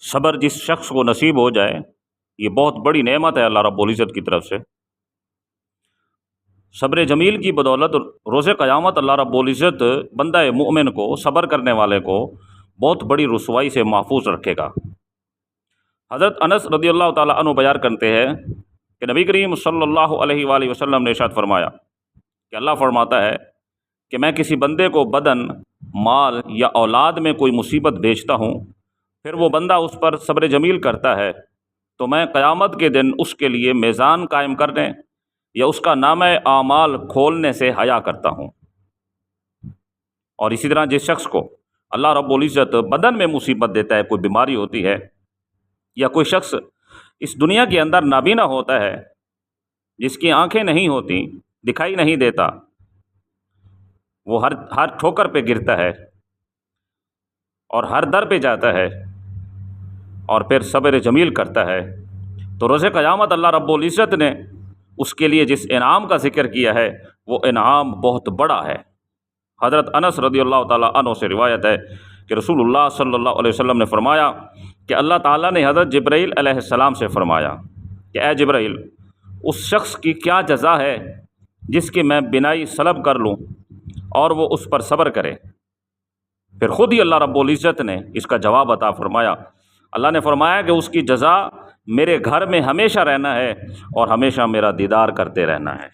صبر جس شخص کو نصیب ہو جائے یہ بہت بڑی نعمت ہے اللہ رب العزت کی طرف سے۔ صبر جمیل کی بدولت روز قیامت اللہ رب العزت بندہ مومن کو، صبر کرنے والے کو بہت بڑی رسوائی سے محفوظ رکھے گا۔ حضرت انس رضی اللہ تعالیٰ عنہ بیان کرتے ہیں کہ نبی کریم صلی اللہ علیہ وآلہ وسلم نے ارشاد فرمایا کہ اللہ فرماتا ہے کہ میں کسی بندے کو بدن، مال یا اولاد میں کوئی مصیبت بھیجتا ہوں، پھر وہ بندہ اس پر صبر جمیل کرتا ہے تو میں قیامت کے دن اس کے لیے میزان قائم کرنے یا اس کا نامہ اعمال کھولنے سے حیا کرتا ہوں۔ اور اسی طرح جس شخص کو اللہ رب العزت بدن میں مصیبت دیتا ہے، کوئی بیماری ہوتی ہے، یا کوئی شخص اس دنیا کے اندر نابینا ہوتا ہے، جس کی آنکھیں نہیں ہوتی، دکھائی نہیں دیتا، وہ ہر ٹھوکر پہ گرتا ہے اور ہر در پہ جاتا ہے اور پھر صبر جمیل کرتا ہے، تو روز قیامت اللہ رب العزت نے اس کے لیے جس انعام کا ذکر کیا ہے وہ انعام بہت بڑا ہے۔ حضرت انس رضی اللہ تعالیٰ عنہ سے روایت ہے کہ رسول اللہ صلی اللہ علیہ وسلم نے فرمایا کہ اللہ تعالیٰ نے حضرت جبرائیل علیہ السلام سے فرمایا کہ اے جبرائیل، اس شخص کی کیا جزا ہے جس کی میں بینائی سلب کر لوں اور وہ اس پر صبر کرے؟ پھر خود ہی اللہ رب العزت نے اس کا جواب عطا فرمایا۔ اللہ نے فرمایا کہ اس کی جزا میرے گھر میں ہمیشہ رہنا ہے اور ہمیشہ میرا دیدار کرتے رہنا ہے۔